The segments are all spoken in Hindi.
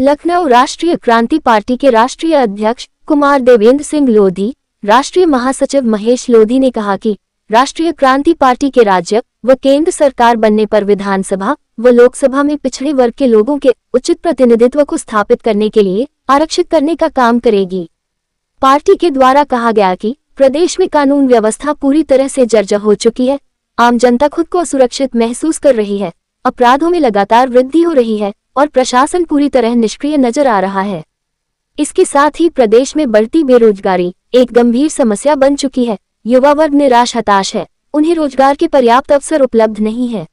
लखनऊ राष्ट्रीय क्रांति पार्टी के राष्ट्रीय अध्यक्ष कुमार देवेंद्र सिंह लोधी, राष्ट्रीय महासचिव महेश लोधी ने कहा कि राष्ट्रीय क्रांति पार्टी के राज्य व केंद्र सरकार बनने पर विधानसभा व लोकसभा में पिछड़े वर्ग के लोगों के उचित प्रतिनिधित्व को स्थापित करने के लिए आरक्षित करने का काम करेगी। पार्टी के द्वारा कहा गया कि प्रदेश में कानून व्यवस्था पूरी तरह से जर्जर हो चुकी है, आम जनता खुद को असुरक्षित महसूस कर रही है, अपराधों में लगातार वृद्धि हो रही है और प्रशासन पूरी तरह निष्क्रिय नजर आ रहा है। इसके साथ ही प्रदेश में बढ़ती बेरोजगारी एक गंभीर समस्या बन चुकी है। युवा वर्ग निराश हताश है, उन्हें रोजगार के पर्याप्त अवसर उपलब्ध नहीं है।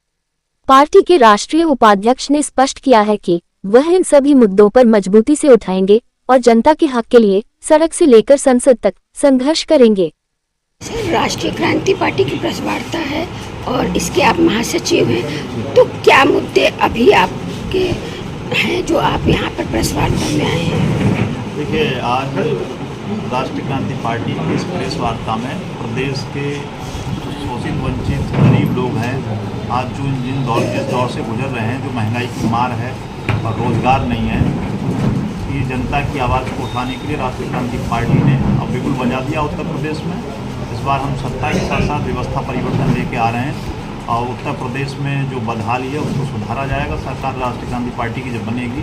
पार्टी के राष्ट्रीय उपाध्यक्ष ने स्पष्ट किया है कि वह इन सभी मुद्दों पर मजबूती से उठाएंगे और जनता के हक के लिए सड़क से लेकर संसद तक संघर्ष करेंगे। राष्ट्रीय क्रांति पार्टी की प्रेस वार्ता है और इसके आप महासचिव हैं, तो क्या मुद्दे अभी आपके हैं जो आप यहाँ पर प्रेस वार्ता में आए हैं? देखिए, आज राष्ट्रीय क्रांति पार्टी की इस प्रेस वार्ता में प्रदेश के शोषित वंचित गरीब लोग हैं, आज जो जिस दौर से गुजर रहे हैं, जो महंगाई की मार है और रोजगार नहीं है, ये जनता की आवाज़ को उठाने के लिए राष्ट्रीय क्रांति पार्टी ने अब बिगुल बजा दिया उत्तर प्रदेश में। इस बार हम सत्ता के साथ साथ व्यवस्था परिवर्तन लेके आ रहे हैं और उत्तर प्रदेश में जो बदहाली है उसको सुधारा जाएगा। सरकार राष्ट्रीय क्रांति पार्टी की जब बनेगी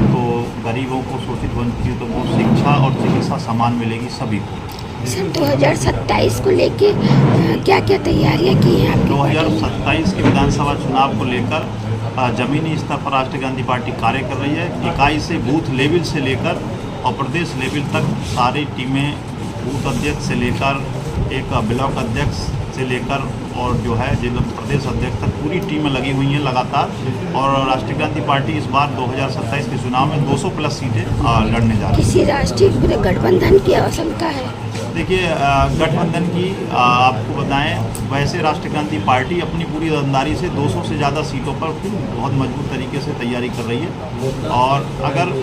तो गरीबों को, शोषित वंचितों को शिक्षा और चिकित्सा समान मिलेगी सभी को। सर 2027 को लेके क्या क्या तैयारियां की हैं आपकी? 2027 के विधानसभा चुनाव को लेकर जमीनी स्तर पर राष्ट्रीय क्रांति पार्टी कार्य कर रही है। इकाई से बूथ लेवल से लेकर और प्रदेश लेवल तक सारी टीमें, बूथ अध्यक्ष से लेकर एक ब्लॉक अध्यक्ष से लेकर और जो है जिला प्रदेश अध्यक्ष तक पूरी टीमें लगी हुई हैं लगातार। और राष्ट्रीय क्रांति पार्टी इस बार 2027 के चुनाव में 200 प्लस सीटें लड़ने जा रही है। किसी राष्ट्रीय गठबंधन की आवश्यकता है? देखिए, गठबंधन की आपको बताएं, वैसे राष्ट्रीय क्रांति पार्टी अपनी पूरी ईमानदारी से 200 से ज़्यादा सीटों पर बहुत मजबूत तरीके से तैयारी कर रही है। और अगर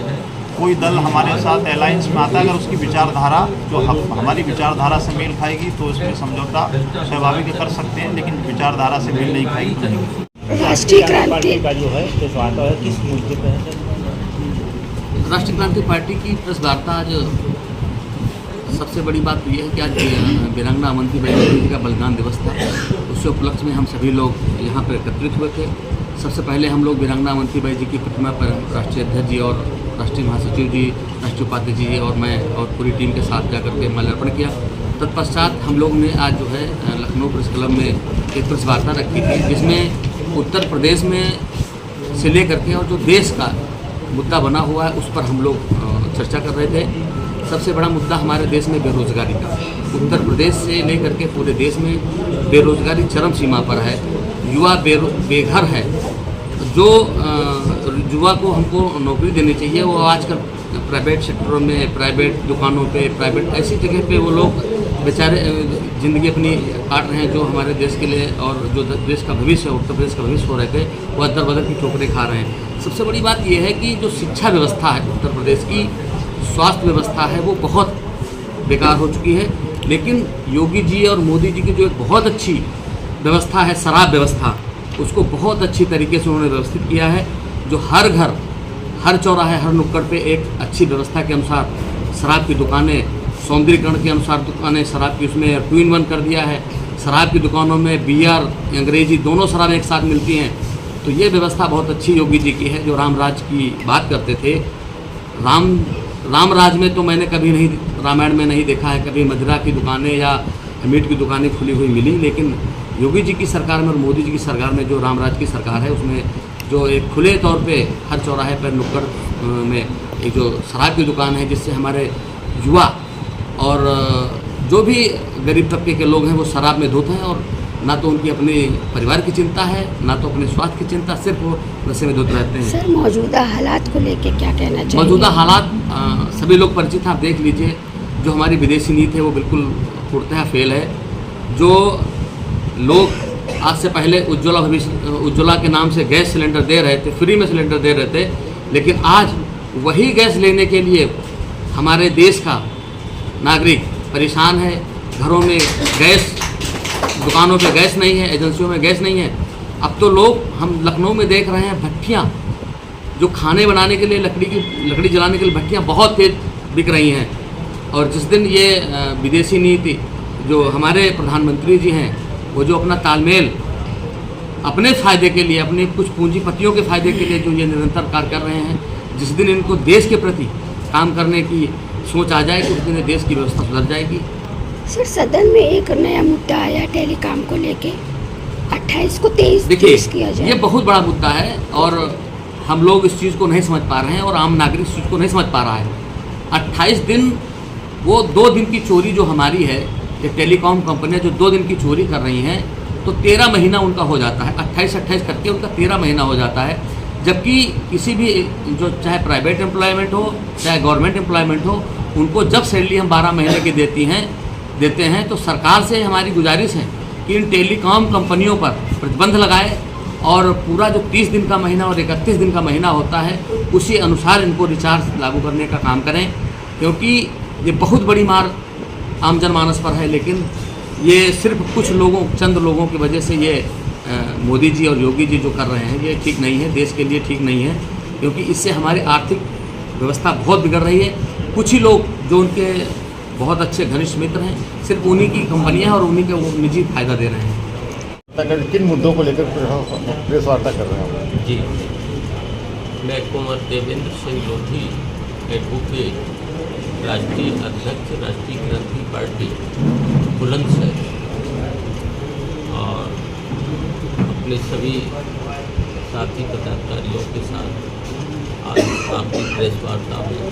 कोई दल हमारे साथ अलायंस में आता है, अगर उसकी विचारधारा जो हमारी विचारधारा से मेल खाएगी तो इसमें समझौता स्वाभाविक कर सकते हैं, लेकिन विचारधारा से मेल नहीं खाएगी तो नहीं। राष्ट्रीय क्रांति का जो है प्रेस वार्ता है किस मुद्दे पर है? राष्ट्रीय क्रांति पार्टी की प्रेस वार्ता आज सबसे बड़ी बात तो ये है कि आज वीरांगना अवंतीबाई जी का बलिदान दिवस था। उसके उपलक्ष्य में हम सभी लोग यहाँ पर एकत्रित हुए थे। सबसे पहले हम लोग वीरांगना अवंतीबाई जी की प्रतिमा पर राष्ट्रीय अध्यक्ष जी और राष्ट्रीय महासचिव जी, राष्ट्रीय उपाध्यक्ष जी और मैं और पूरी टीम के साथ जाकर के माल्यार्पण किया। तत्पश्चात हम लोग ने आज जो है लखनऊ प्रेस क्लब में एक प्रेस वार्ता रखी थी, जिसमें उत्तर प्रदेश में से लेकर के और जो देश का मुद्दा बना हुआ है उस पर हम लोग चर्चा कर रहे थे। सबसे बड़ा मुद्दा हमारे देश में बेरोजगारी का, उत्तर प्रदेश से लेकर के पूरे देश में बेरोजगारी चरम सीमा पर है। युवा बेघर है। जो युवा को हमको नौकरी देनी चाहिए, वो आजकल प्राइवेट सेक्टरों में, प्राइवेट दुकानों पे, प्राइवेट ऐसी जगह पे वो लोग बेचारे ज़िंदगी अपनी काट रहे हैं, जो हमारे देश के लिए और जो देश का भविष्य, उत्तर प्रदेश का भविष्य हो रहे थे, वो अदर बदर की ठोकरें खा रहे हैं। सबसे बड़ी बात यह है कि जो शिक्षा व्यवस्था है उत्तर प्रदेश की, स्वास्थ्य व्यवस्था है, वो बहुत बेकार हो चुकी है। लेकिन योगी जी और मोदी जी की जो एक बहुत अच्छी व्यवस्था है, शराब व्यवस्था, उसको बहुत अच्छी तरीके से उन्होंने व्यवस्थित किया है। जो हर घर, हर चौराहे, हर नुक्कड़ पे एक अच्छी व्यवस्था के अनुसार शराब की दुकानें, सौंदर्यीकरण के अनुसार दुकानें शराब की, उसमें 2 in 1 कर दिया है। शराब की दुकानों में बियर, अंग्रेजी दोनों शराब एक साथ मिलती हैं। तो ये व्यवस्था बहुत अच्छी योगी जी की है। जो राम राज की बात करते थे, राम राज में तो मैंने कभी नहीं, रामायण में नहीं देखा है कभी मदिरा की दुकानें या मीट की दुकानें खुली हुई मिली। लेकिन योगी जी की सरकार में और मोदी जी की सरकार में, जो रामराज की सरकार है, उसमें जो एक खुले तौर पे हर चौराहे पर नुक्कड़ में एक जो शराब की दुकान है, जिससे हमारे युवा और जो भी गरीब तबके के लोग हैं वो शराब में धोते हैं और ना तो उनकी अपने परिवार की चिंता है, ना तो अपने स्वास्थ्य की चिंता, सिर्फ वो नशे में धुत रहते हैं। सर मौजूदा हालात को लेके क्या कहना चाहिए? मौजूदा हालात सभी लोग परिचित हैं। आप देख लीजिए, जो हमारी विदेशी नीति है वो बिल्कुल पूर्णतः फेल है। जो लोग आज से पहले उज्ज्वला के नाम से गैस सिलेंडर दे रहे थे, फ्री में सिलेंडर दे रहे थे, लेकिन आज वही गैस लेने के लिए हमारे देश का नागरिक परेशान है। घरों में गैस, दुकानों पे गैस नहीं है, एजेंसियों में गैस नहीं है। अब तो लोग, हम लखनऊ में देख रहे हैं, भट्टियाँ जो खाने बनाने के लिए लकड़ी जलाने के लिए भट्टियाँ बहुत तेज बिक रही हैं। और जिस दिन ये विदेशी नीति जो हमारे प्रधानमंत्री जी हैं वो जो अपना तालमेल अपने फ़ायदे के लिए, अपने कुछ पूंजीपतियों के फ़ायदे के लिए जो ये निरंतर कार्य कर रहे हैं, जिस दिन इनको देश के प्रति काम करने की सोच आ जाएगी उस दिन देश की व्यवस्था सुधर जाएगी। सर, सदन में एक नया मुद्दा आया टेलीकॉम को लेके, 28 को 23 देखिए, किया जाए। ये बहुत बड़ा मुद्दा है और हम लोग इस चीज़ को नहीं समझ पा रहे हैं और आम नागरिक इस चीज़ को नहीं समझ पा रहा है। 28 दिन, वो 2 दिन की चोरी जो हमारी है, ये टेलीकॉम कंपनियां जो 2 दिन की चोरी कर रही हैं तो 13 महीना उनका हो जाता है। 28 करके उनका 13 महीना हो जाता है। जबकि किसी भी जो चाहे प्राइवेट एम्प्लॉयमेंट हो चाहे गवर्नमेंट एम्प्लॉयमेंट हो, उनको जब सैलरी हम 12 महीने की देते हैं तो सरकार से हमारी गुजारिश है कि इन टेलीकॉम कंपनियों पर प्रतिबंध लगाए और पूरा जो 30 दिन का महीना और 31 दिन का महीना होता है उसी अनुसार इनको रिचार्ज लागू करने का काम करें, क्योंकि ये बहुत बड़ी मार आम जनमानस पर है। लेकिन ये सिर्फ कुछ लोगों, चंद लोगों की वजह से ये मोदी जी और योगी जी जो कर रहे हैं ये ठीक नहीं है, देश के लिए ठीक नहीं है, क्योंकि इससे हमारी आर्थिक व्यवस्था बहुत बिगड़ रही है। कुछ ही लोग जो उनके बहुत अच्छे घनिष्ठ मित्र हैं, सिर्फ उन्हीं की कंपनियां और उन्हीं के वो निजी फायदा दे रहे हैं। किन मुद्दों को लेकर प्रेस वार्ता कर रहे हैं? जी, मैं कुंवर देवेंद्र सिंह लोधी, एडवोकेट, राष्ट्रीय अध्यक्ष राष्ट्रीय क्रांति पार्टी बुलंदशहर, और अपने सभी साथी पदाधिकारियों के साथ आज आपकी प्रेस वार्ता में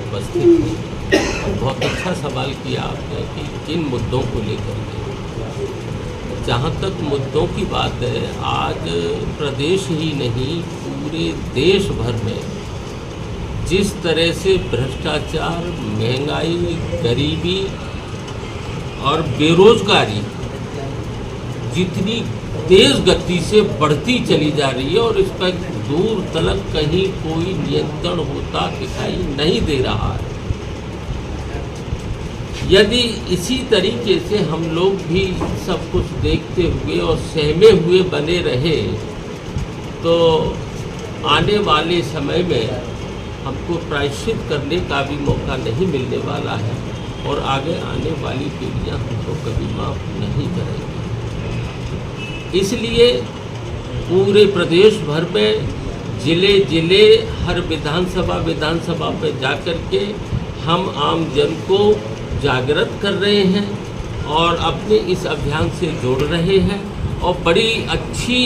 उपस्थित हूँ। बहुत अच्छा सवाल किया आपने कि किन मुद्दों को लेकर के। जहाँ तक मुद्दों की बात है, आज प्रदेश ही नहीं पूरे देश भर में जिस तरह से भ्रष्टाचार, महंगाई, गरीबी और बेरोजगारी जितनी तेज गति से बढ़ती चली जा रही है और इस पर दूर तलक कहीं कोई नियंत्रण होता दिखाई नहीं दे रहा है। यदि इसी तरीके से हम लोग भी सब कुछ देखते हुए और सहमे हुए बने रहे तो आने वाले समय में हमको प्रायश्चित करने का भी मौका नहीं मिलने वाला है और आगे आने वाली पीढ़ियां हमको कभी माफ नहीं करेंगी। इसलिए पूरे प्रदेश भर में जिले हर विधानसभा पे जाकर के हम आम जन को जागृत कर रहे हैं और अपने इस अभियान से जोड़ रहे हैं और बड़ी अच्छी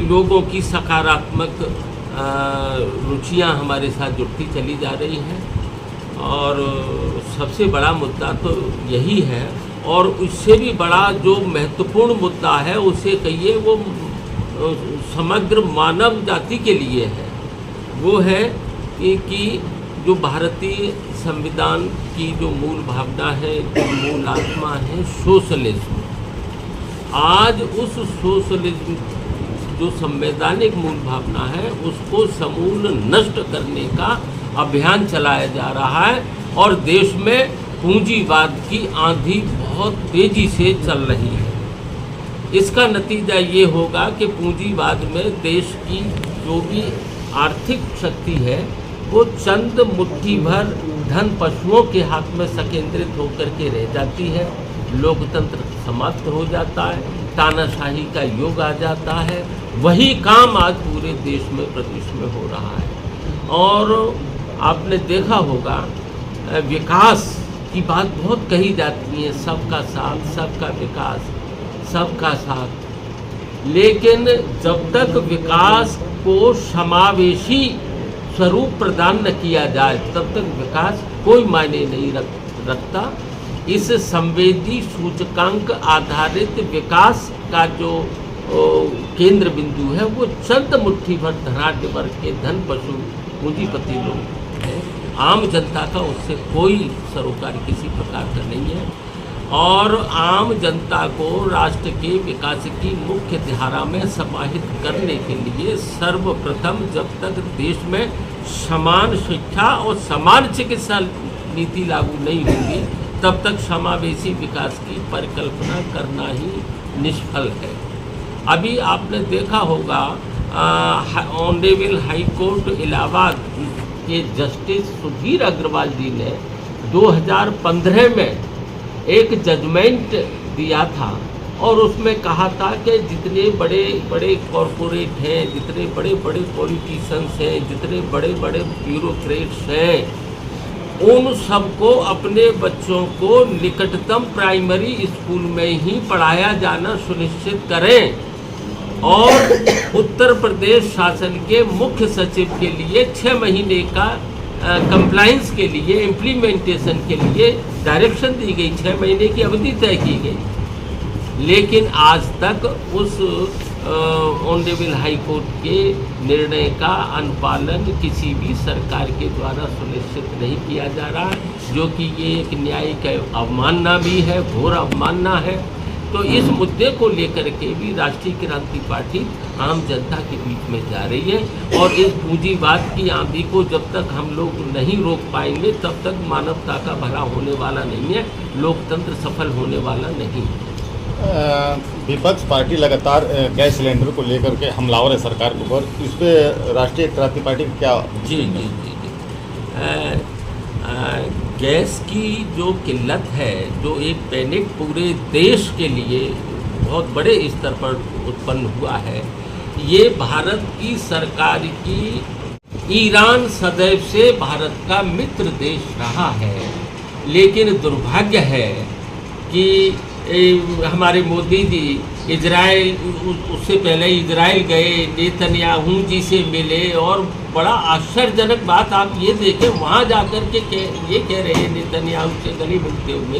लोगों की सकारात्मक रुचियां हमारे साथ जुड़ती चली जा रही हैं। और सबसे बड़ा मुद्दा तो यही है, और उससे भी बड़ा जो महत्वपूर्ण मुद्दा है उसे कहिए वो समग्र मानव जाति के लिए है, वो है कि जो भारतीय संविधान की जो मूल भावना है, जो मूल आत्मा है, सोशलिज्म। आज उस सोशलिज्म जो संवैधानिक मूल भावना है उसको समूल नष्ट करने का अभियान चलाया जा रहा है और देश में पूंजीवाद की आंधी बहुत तेजी से चल रही है। इसका नतीजा ये होगा कि पूंजीवाद में देश की जो भी आर्थिक शक्ति है वो चंद मुट्ठी भर धन पशुओं के हाथ में संकेंद्रित होकर के रह जाती है, लोकतंत्र समाप्त हो जाता है, तानाशाही का युग आ जाता है। वही काम आज पूरे देश में प्रदेश में हो रहा है। और आपने देखा होगा विकास की बात बहुत कही जाती है, सबका साथ, सबका विकास, सबका साथ, लेकिन जब तक विकास को समावेशी स्वरूप प्रदान न किया जाए तब तक विकास कोई मायने नहीं रखता। इस संवेदी सूचकांक आधारित विकास का जो केंद्र बिंदु है वो चंद मुट्ठी भर धनाढ्य वर्ग के धन पशु पूंजीपति लोग हैं। आम जनता का उससे कोई सरोकार किसी प्रकार का नहीं है और आम जनता को राष्ट्र के विकास की मुख्य धारा में समाहित करने के लिए सर्वप्रथम जब तक देश में समान शिक्षा और समान चिकित्सा नीति लागू नहीं होगी तब तक समावेशी विकास की परिकल्पना करना ही निष्फल है। अभी आपने देखा होगा ऑनरेबल हाई कोर्ट इलाहाबाद के जस्टिस सुधीर अग्रवाल जी ने 2015 में एक जजमेंट दिया था और उसमें कहा था कि जितने बड़े बड़े कॉरपोरेट हैं, जितने बड़े बड़े पॉलिटिशियंस हैं, जितने बड़े बड़े ब्यूरोक्रेट्स हैं, उन सबको अपने बच्चों को निकटतम प्राइमरी स्कूल में ही पढ़ाया जाना सुनिश्चित करें और उत्तर प्रदेश शासन के मुख्य सचिव के लिए 6 महीने का कंप्लाइंस के लिए, इम्प्लीमेंटेशन के लिए डायरेक्शन दी गई, 6 महीने की अवधि तय की गई। लेकिन आज तक उस ऑनरेबल हाई कोर्ट के निर्णय का अनुपालन किसी भी सरकार के द्वारा सुनिश्चित नहीं किया जा रहा है, जो कि ये एक न्यायिक अवमानना भी है, घोर अवमानना है। तो इस मुद्दे को लेकर के भी राष्ट्रीय क्रांति पार्टी आम जनता के बीच में जा रही है और इस पूंजीवाद की आंधी को जब तक हम लोग नहीं रोक पाएंगे तब तक मानवता का भला होने वाला नहीं है, लोकतंत्र सफल होने वाला नहीं है। विपक्ष पार्टी लगातार गैस सिलेंडर को लेकर के हमलावर है सरकार के ऊपर, इस पे राष्ट्रीय क्रांति पार्टी क्या? जी जी जी जी गैस की जो किल्लत है, जो एक पैनिक पूरे देश के लिए बहुत बड़े स्तर पर उत्पन्न हुआ है, ये भारत की सरकार की ईरान सदैव से भारत का मित्र देश रहा है, लेकिन दुर्भाग्य है कि हमारे मोदी जी इजराइल, उससे पहले इजराइल गए, नेतन्याहू जी से मिले और बड़ा आश्चर्यजनक बात आप ये देखें, वहाँ जाकर के ये कह रहे हैं नेतन्याहू से गले मिलते हुए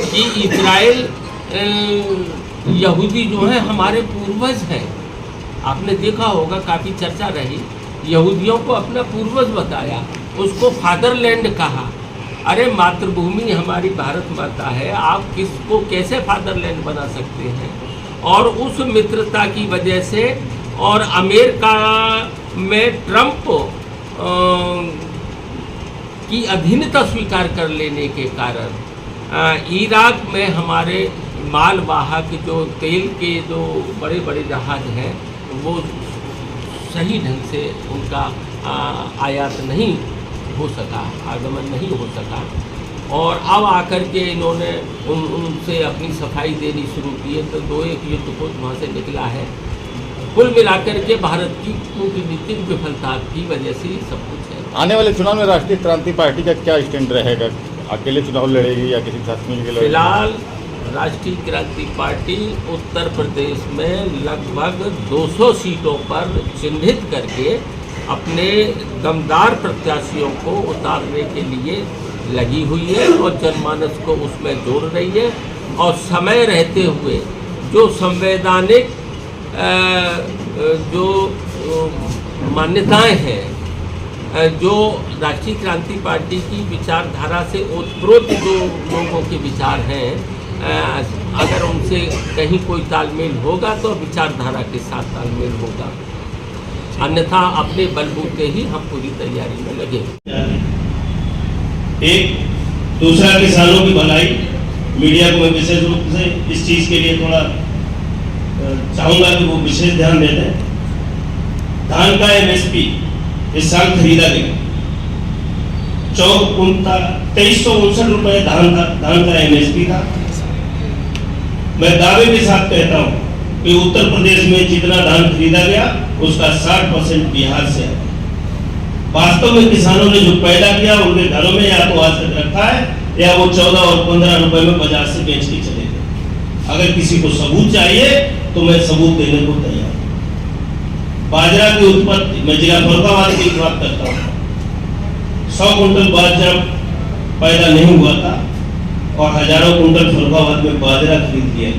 कि इजराइल यहूदी जो है हमारे पूर्वज हैं। आपने देखा होगा, काफ़ी चर्चा रही, यहूदियों को अपना पूर्वज बताया, उसको फादरलैंड कहा। अरे मातृभूमि हमारी भारत माता है, आप किसको कैसे फादरलैंड बना सकते हैं? और उस मित्रता की वजह से और अमेरिका में ट्रंप की अधीनता स्वीकार कर लेने के कारण इराक में हमारे मालवाहक जो तेल के जो बड़े बड़े जहाज हैं वो सही ढंग से उनका आयात नहीं हो सका, आगमन नहीं हो सका। और अब आकर के इन्होंने उनसे अपनी सफाई देनी शुरू की है, तो 2-1 युद्धपोत वहाँ से निकला है। कुल मिलाकर के भारत की कूटनीतिक विफलता की वजह से सब कुछ है। आने वाले चुनाव में राष्ट्रीय क्रांति पार्टी का क्या स्टैंड रहेगा? अकेले चुनाव लड़ेगी या किसी साथ मिलकर लड़ेगी? फिलहाल राष्ट्रीय क्रांति पार्टी उत्तर प्रदेश में लगभग 200 सीटों पर चिन्हित करके अपने दमदार प्रत्याशियों को उतारने के लिए लगी हुई है और जनमानस को उसमें जोड़ रही है। और समय रहते हुए जो संवैधानिक जो मान्यताएं हैं, जो राष्ट्रीय क्रांति पार्टी की विचारधारा से ओतप्रोत जो लोगों के विचार हैं, अगर उनसे कहीं कोई तालमेल होगा तो विचारधारा के साथ तालमेल होगा, अन्यथा अपने बलबूते ही हम पूरी तैयारी में लगे। एक दूसरा, किसानों की भलाई, मीडिया को मैं विशेष रूप से इस चीज के लिए थोड़ा चाहूंगा कि वो विशेष ध्यान देते हैं। धान का एमएसपी इस साल खरीदा गया 2359 रुपए धान का एमएसपी था। मैं दावे के साथ कहता हूं कि उत्तर प्रदेश में जितना धान खरीदा गया उसका 60% बिहार से है। वास्तव में किसानों ने जो पैदा किया उनके घरों में या तो आज तक रखा है या वो 14 और 15 रुपए में बाजार से बेच के चले गए। अगर किसी को सबूत चाहिए तो मैं सबूत देने को तैयार हूं। बाजरा की उत्पत्ति, मैं जिला फरुखाबाद की बात करता हूँ, 100 कुंटल बाजरा पैदा नहीं हुआ था और हजारों कुंटल फरुखाबाद में बाजरा खरीद लिया।